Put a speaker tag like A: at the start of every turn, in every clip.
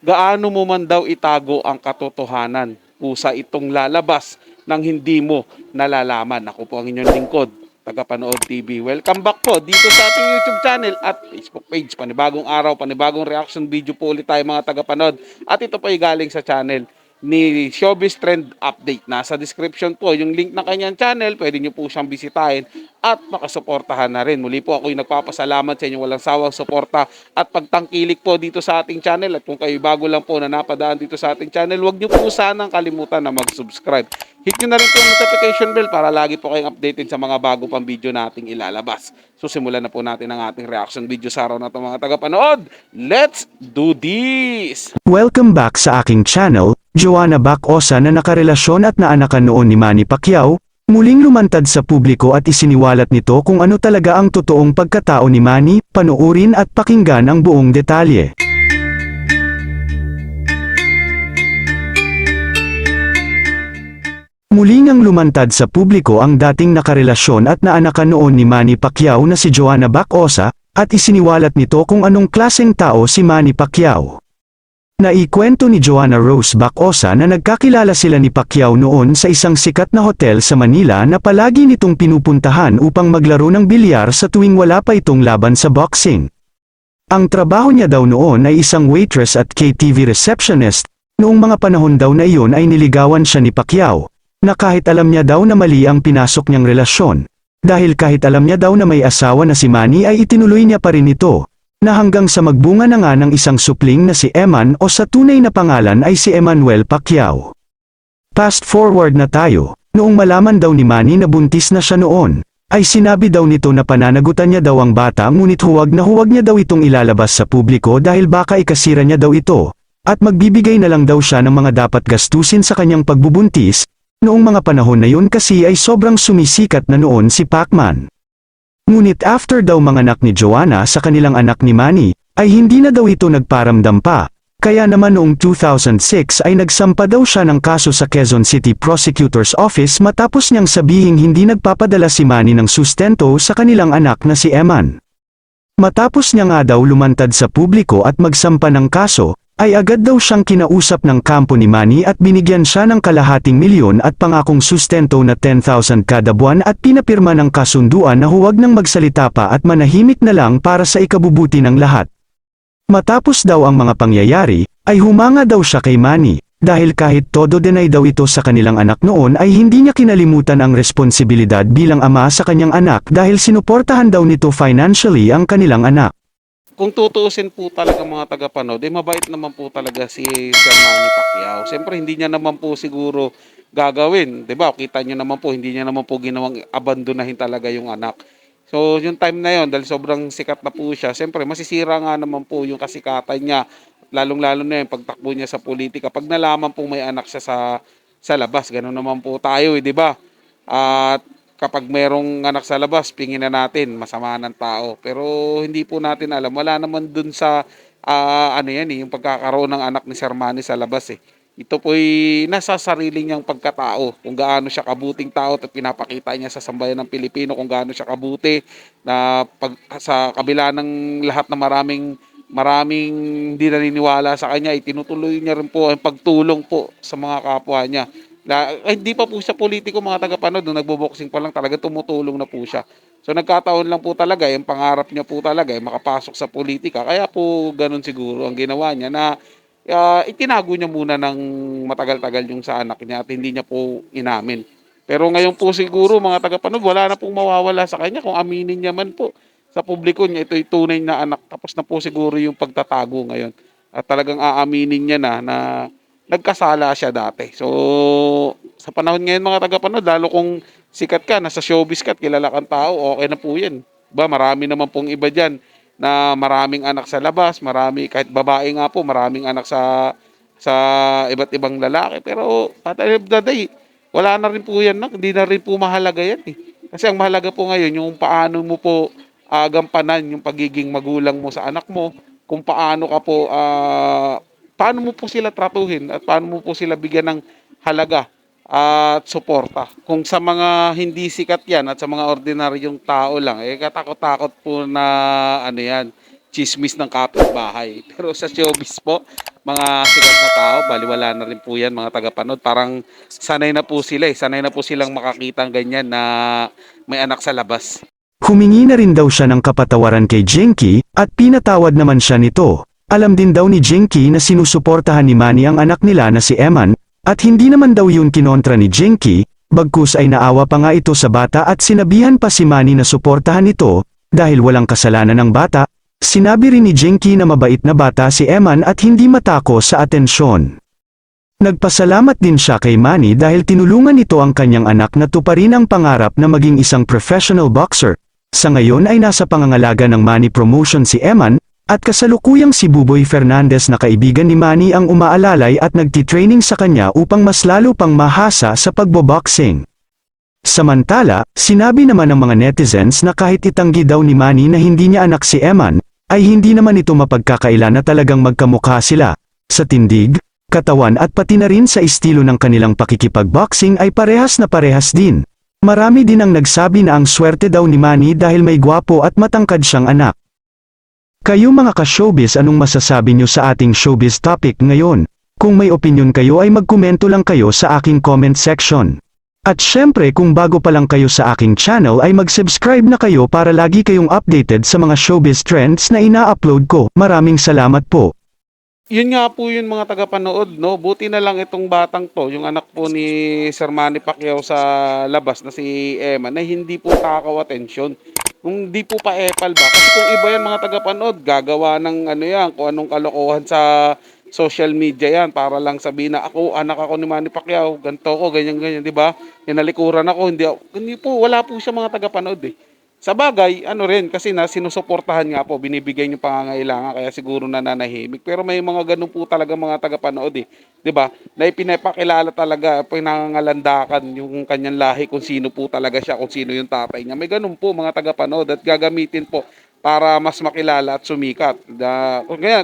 A: gaano mo man daw itago ang katotohanan, kusa itong lalabas nang hindi mo nalalaman. Ako po ang inyong lingkod, Tagapanood TV. Welcome back po dito sa ating YouTube channel at Facebook page. Panibagong araw, panibagong reaction video po ulit tayo mga tagapanood. At ito po ay galing sa channel ni Showbiz Trend Update. Nasa description po yung link ng kanyang channel. Pwede nyo po siyang bisitahin at makasuportahan na rin. Muli po ako'y nagpapasalamat sa inyong walang sawang suporta at pagtangkilik po dito sa ating channel. At kung kayo bago lang po na napadaan dito sa ating channel, huwag nyo po sanang kalimutan na mag-subscribe. Hit nyo na rin po yung notification bell para lagi po kayong updated sa mga bago pang video nating ilalabas. So simulan na po natin ang ating reaction video sa araw na ito mga tagapanood. Let's do this!
B: Welcome back sa aking channel. Joanna Bacosa na nakarelasyon at naanakan noon ni Manny Pacquiao, muling lumantad sa publiko at isiniwalat nito kung ano talaga ang totoong pagkatao ni Manny. Panoorin at pakinggan ang buong detalye. Muling ang lumantad sa publiko ang dating nakarelasyon at naanakan noon ni Manny Pacquiao na si Joanna Bacosa, at isiniwalat nito kung anong klaseng tao si Manny Pacquiao. Naikwento ni Joanna Rose Bacosa na nagkakilala sila ni Pacquiao noon sa isang sikat na hotel sa Manila na palagi nitong pinupuntahan upang maglaro ng bilyar sa tuwing wala pa itong laban sa boxing. Ang trabaho niya daw noon ay isang waitress at KTV receptionist. Noong mga panahon daw na iyon ay niligawan siya ni Pacquiao, na kahit alam niya daw na mali ang pinasok niyang relasyon. Dahil kahit alam niya daw na may asawa na si Manny ay itinuloy niya pa rin ito, na hanggang sa magbunga na nga ng isang supling na si Eman o sa tunay na pangalan ay si Emmanuel Pacquiao. Fast forward na tayo, noong malaman daw ni Manny na buntis na siya noon, ay sinabi daw nito na pananagutan niya daw ang bata ngunit huwag niya daw itong ilalabas sa publiko dahil baka ikasira niya daw ito, at magbibigay na lang daw siya ng mga dapat gastusin sa kanyang pagbubuntis. Noong mga panahon na yun kasi ay sobrang sumisikat na noon si Pacman. Ngunit after daw manganak ni Joanna sa kanilang anak ni Manny, ay hindi na daw ito nagparamdam pa. Kaya naman noong 2006 ay nagsampa daw siya ng kaso sa Quezon City Prosecutor's Office matapos niyang sabihing hindi nagpapadala si Manny ng sustento sa kanilang anak na si Eman. Matapos niya nga daw lumantad sa publiko at magsampa ng kaso, ay agad daw siyang kinausap ng kampo ni Manny at binigyan siya ng kalahating milyon at pangakong sustento na 10,000 kada buwan at pinapirma ng kasunduan na huwag nang magsalita pa at manahimik na lang para sa ikabubuti ng lahat. Matapos daw ang mga pangyayari, ay humanga daw siya kay Manny, dahil kahit todo deny daw ito sa kanilang anak noon ay hindi niya kinalimutan ang responsibilidad bilang ama sa kanyang anak dahil sinuportahan daw nito financially ang kanilang anak.
A: Kung tutuusin po talaga mga tagapanood, mabait naman po talaga si Sir Manny Pacquiao. Siyempre hindi niya naman po siguro gagawin, 'di ba? Kita niyo naman po, hindi niya naman po ginawang abandonahin talaga yung anak. So yung time na yon, dahil sobrang sikat na po siya, siyempre masisira nga naman po yung kasikatan niya, lalong-lalo na yung pagtakbo niya sa politika. Pag nalaman po may anak siya sa labas, ganoon naman po tayo, 'di ba? At kapag merong anak sa labas, pingin na natin, masama ng tao. Pero hindi po natin alam, wala naman dun sa, ano yan yung pagkakaroon ng anak ni Sir Manny sa labas eh. Ito po'y nasa sarili niyang pagkatao, kung gaano siya kabuting tao at pinapakita niya sa sambayan ng Pilipino kung gaano siya kabuti, na sa kabila ng lahat na maraming hindi naniniwala sa kanya, itinutuloy niya rin po ang pagtulong po sa mga kapwa niya. Hindi pa po siya politiko mga tagapanood, nung nagbo-boxing pa lang talaga tumutulong na po siya. So nagkataon lang po talaga, yung pangarap niya po talaga ay makapasok sa politika. Kaya po ganun siguro ang ginawa niya na itinago niya muna ng matagal-tagal yung sa anak niya at hindi niya po inamin. Pero ngayon po siguro mga tagapanood, wala na pong mawawala sa kanya kung aminin niya man po sa publiko niya ito'y tunay na anak. Tapos na po siguro yung pagtatago ngayon. At talagang aaminin niya na nagkasala siya dati. So, sa panahon ngayon mga tagapanood, lalo kung sikat ka, nasa showbiz ka at kilala kang tao, okay na po yan. Ba, marami naman pong iba dyan na maraming anak sa labas, marami, kahit babae nga po, maraming anak sa iba't ibang lalaki. Pero, at the end of the day, wala na rin po yan, hindi na rin po mahalaga yan eh. Kasi ang mahalaga po ngayon, yung paano mo po gampanan yung pagiging magulang mo sa anak mo, kung paano ka po paano mo po sila tratuhin at paano mo po sila bigyan ng halaga at suporta. Kung sa mga hindi sikat yan at sa mga ordinaryong tao lang, katakot-takot po na ano yan, chismis ng kapitbahay. Pero sa showbiz po, mga sikat na tao, baliwala na rin po yan mga tagapanood. Parang sanay na po sila sanay na po silang makakita ng ganyan na may anak sa labas.
B: Humingi na rin daw siya ng kapatawaran kay Jinky, at pinatawad naman siya nito. Alam din daw ni Jinky na sinusuportahan ni Manny ang anak nila na si Eman, at hindi naman daw yun kinontra ni Jinky, bagkus ay naawa pa nga ito sa bata at sinabihan pa si Manny na suportahan ito, dahil walang kasalanan ng bata. Sinabi rin ni Jinky na mabait na bata si Eman at hindi matako sa atensyon. Nagpasalamat din siya kay Manny dahil tinulungan nito ang kanyang anak na tuparin ang pangarap na maging isang professional boxer. Sa ngayon ay nasa pangangalaga ng Manny Promotion si Eman, at kasalukuyang si Buboy Fernandez na kaibigan ni Manny ang umaalalay at nagtitraining sa kanya upang mas lalo pang mahasa sa pagboboxing. Samantala, sinabi naman ng mga netizens na kahit itanggi daw ni Manny na hindi niya anak si Eman, ay hindi naman ito mapagkakaila na talagang magkamukha sila. Sa tindig, katawan at pati na rin sa estilo ng kanilang pakikipagboxing ay parehas na parehas din. Marami din ang nagsabi na ang swerte daw ni Manny dahil may gwapo at matangkad siyang anak. Kayo mga ka-showbiz, anong masasabi nyo sa ating showbiz topic ngayon? Kung may opinion kayo ay magkomento lang kayo sa aking comment section. At syempre kung bago pa lang kayo sa aking channel ay mag-subscribe na kayo para lagi kayong updated sa mga showbiz trends na ina-upload ko. Maraming salamat po.
A: Yun nga po yun mga tagapanood, no? Buti na lang itong batang to, yung anak po ni Sir Manny Pacquiao sa labas na si Emma, na hindi po takaw atensyon. Kung di po pa epal ba? Kasi kung iba yan mga tagapanood, gagawa ng ano yan, kung anong kalokohan sa social media yan, para lang sabihin na anak ako ni Manny Pacquiao, ganito ko, ganyan-ganyan, di ba? Hinalikuran ako, hindi po, wala po siya mga tagapanood eh. Sa bagay, ano rin, kasi na sinusuportahan nga po, binibigay niyo pangangailangan, kaya siguro nananahimik. Pero may mga ganun po talaga mga tagapanood eh. 'Di ba? Na ipinapakilala talaga, pinangangalandakan yung kanyang lahi kung sino po talaga siya, kung sino yung tatay niya. May ganun po mga tagapanood at gagamitin po para mas makilala at sumikat.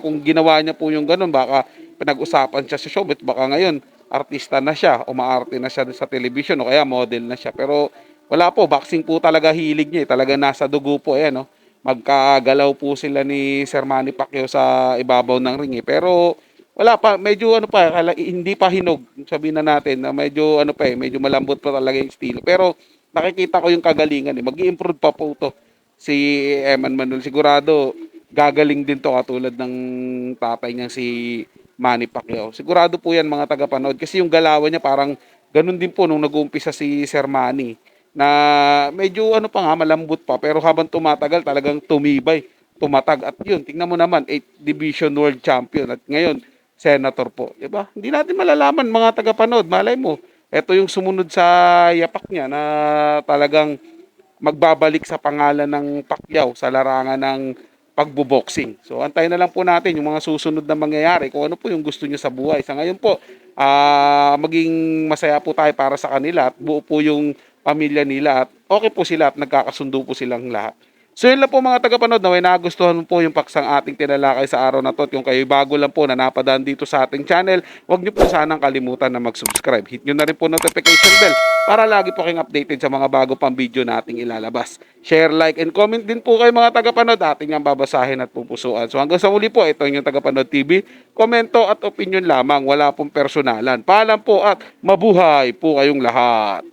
A: Kung ginawa niya po yung ganun, baka pinag-usapan siya sa showbiz, baka ngayon artista na siya, umaarte na siya sa television o kaya model na siya. Pero wala po, boxing po talaga hilig niya eh. Talaga nasa dugo po eh, no? Magkagalaw po sila ni Sir Manny Pacquiao sa ibabaw ng ring eh. Pero wala pa, medyo ano pa, hindi pa hinog. Sabihin na natin na medyo ano pa eh, medyo malambot pa talaga yung estilo. Pero nakikita ko yung kagalingan eh. Mag-i-improve pa po to si Eman Manuel. Sigurado gagaling din to katulad ng tatay niya si Manny Pacquiao. Sigurado po yan mga tagapanood kasi yung galawan niya parang ganun din po nung nag-uumpisa si Sir Manny na medyo ano pa nga malambot pa pero habang tumatagal talagang tumibay, tumatag at yun tingnan mo naman 8 division world champion at ngayon senator po, 'di ba? Hindi natin malalaman mga tagapanood, malay mo. Ito yung sumunod sa yapak niya na talagang magbabalik sa pangalan ng Pacquiao sa larangan ng pagbo-boxing. So antayin na lang po natin yung mga susunod na mangyayari kung ano po yung gusto niyo sa buhay. Sa ngayon po, maging masaya po tayo para sa kanila at buo po yung pamilya nila at okay po sila at nagkakasundo po silang lahat. So yun lang po mga tagapanood, na may nagustuhan mo po yung paksang ating tinalakay sa araw na to at yung kayo bago lang po na napadaan dito sa ating channel, huwag niyo po sanang kalimutan na mag-subscribe. Hit nyo na rin po notification bell para lagi po kayong updated sa mga bago pang video nating ilalabas. Share, like, and comment din po kayo mga tagapanood, ating ang babasahin at pupusuan. So hanggang sa muli po, ito yung Tagapanood TV. Komento at opinion lamang, wala pong personalan. Paalam po at mabuhay po kayong lahat.